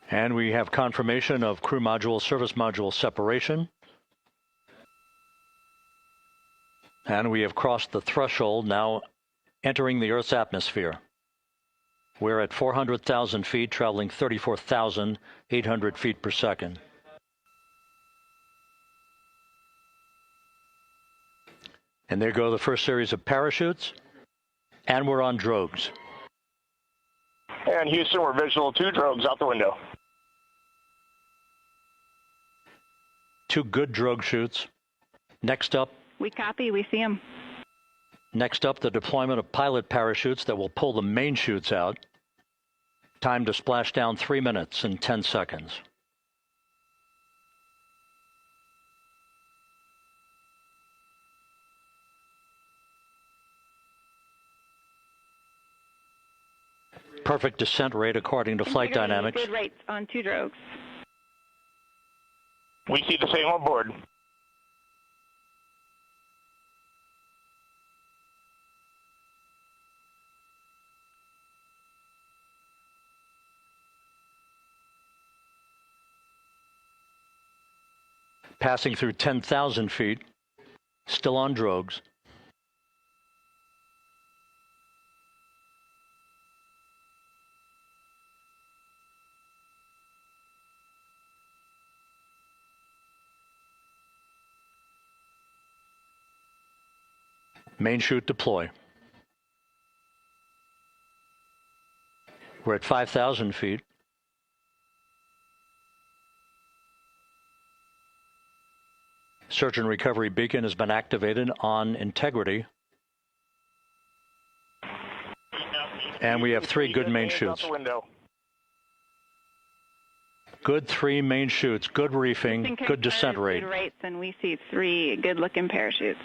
And we have confirmation of crew module, service module separation. And we have crossed the threshold, now entering the Earth's atmosphere. We're at 400,000 feet, traveling 34,800 feet per second. And there go the first series of parachutes, and we're on drogues. And Houston, we're visual 2 drogues out the window. 2 good drogue shoots. Next up. We copy, we see them. Next up, the deployment of pilot parachutes that will pull the main chutes out. Time to splash down 3 minutes and 10 seconds. Perfect descent rate according to flight dynamics. Good rates on 2 drogues. We see the same on board. Passing through 10,000 feet, still on drogues. Main chute deploy. We're at 5,000 feet. Search and recovery beacon has been activated on integrity. And we have 3 good main chutes. Good 3 main chutes, good reefing, good descent rate. Good rates, and we see 3 good-looking parachutes.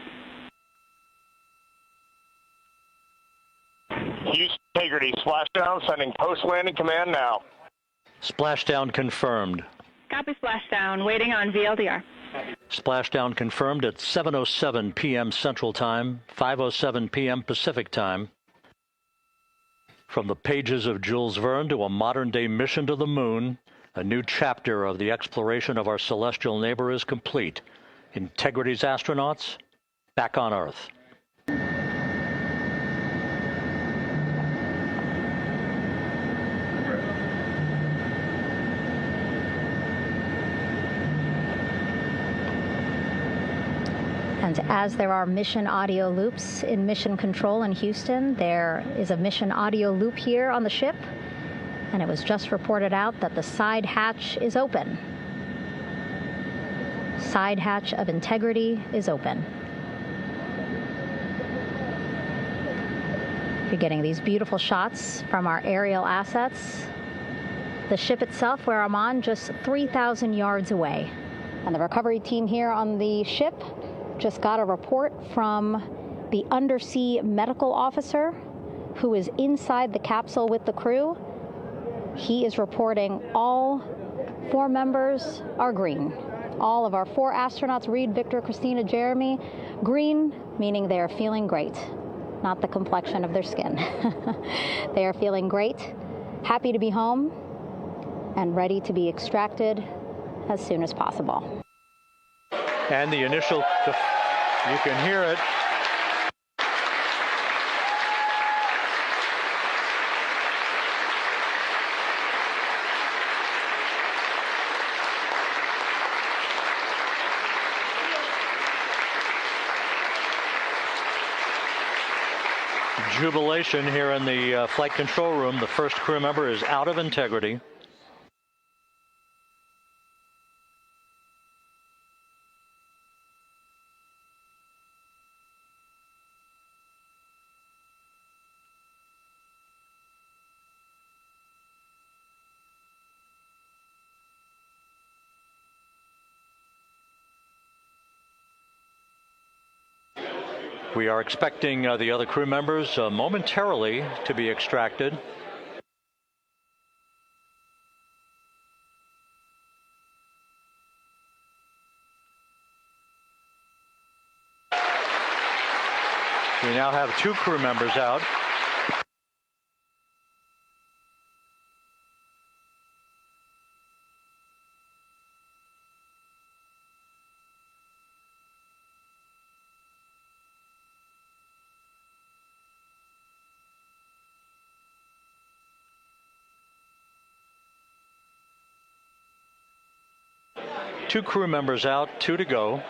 Houston, integrity, splashdown, sending post-landing command now. Splashdown confirmed. Copy splashdown, waiting on VLDR. Splashdown confirmed at 7:07 p.m. Central Time, 5:07 p.m. Pacific Time. From the pages of Jules Verne to a modern-day mission to the moon, a new chapter of the exploration of our celestial neighbor is complete. Integrity's astronauts back on Earth. And as there are mission audio loops in mission control in Houston, there is a mission audio loop here on the ship, and it was just reported out that the side hatch is open. Side hatch of integrity is open. You're getting these beautiful shots from our aerial assets. The ship itself, where I'm on, just 3,000 yards away. And the recovery team here on the ship just got a report from the undersea medical officer who is inside the capsule with the crew. He is reporting all 4 members are green. All of our 4 astronauts, Reid, Victor, Christina, Jeremy, green, meaning they are feeling great, not the complexion of their skin. They are feeling great, happy to be home, and ready to be extracted as soon as possible. And the initial, you can hear it. Jubilation here in the flight control room. The first crew member is out of integrity. We are expecting the other crew members momentarily to be extracted. We now have 2 crew members out. 2 crew members out, 2 to go.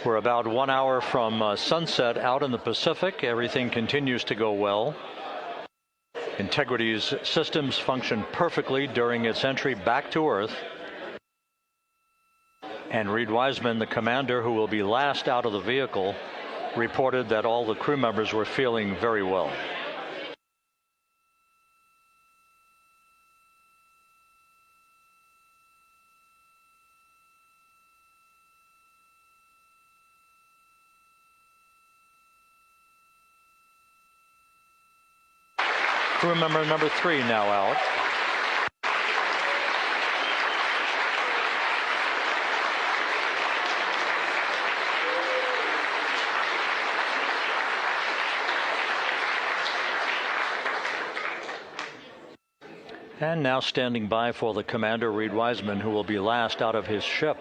We're about 1 hour from sunset out in the Pacific. Everything continues to go well. Integrity's systems function perfectly during its entry back to Earth. And Reid Wiseman, the commander, who will be last out of the vehicle, reported that all the crew members were feeling very well. Crew member number 3 now out. And now standing by for the commander, Reid Wiseman, who will be last out of his ship.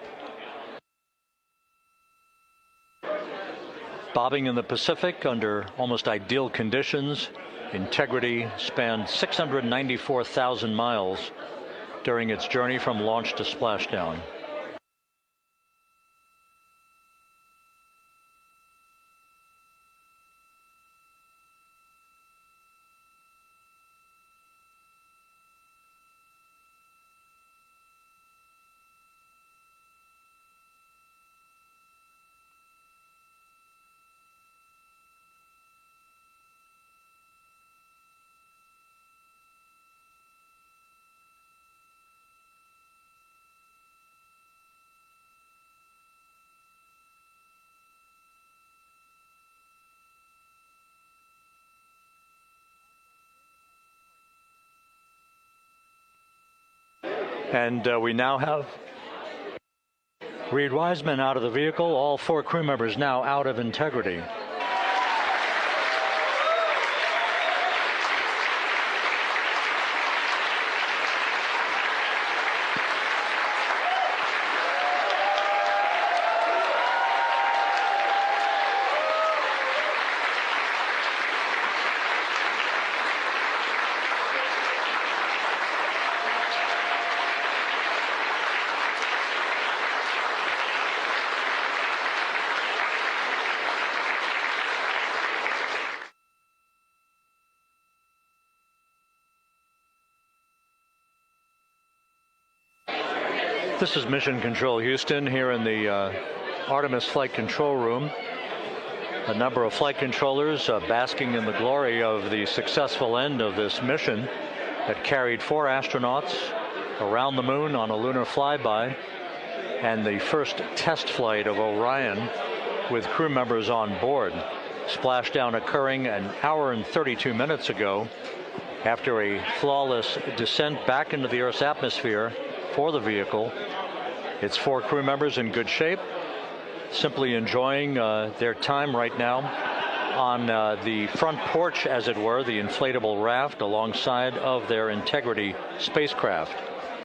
Bobbing in the Pacific under almost ideal conditions, Integrity spanned 694,000 miles during its journey from launch to splashdown. And we now have Reid Wiseman out of the vehicle, all 4 crew members now out of Integrity. This is Mission Control Houston here in the Artemis Flight Control Room. A number of flight controllers basking in the glory of the successful end of this mission that carried 4 astronauts around the moon on a lunar flyby, and the first test flight of Orion with crew members on board. Splashdown occurring an hour and 32 minutes ago after a flawless descent back into the Earth's atmosphere for the vehicle. Its 4 crew members in good shape, simply enjoying their time right now on the front porch, as it were, the inflatable raft alongside of their Integrity spacecraft.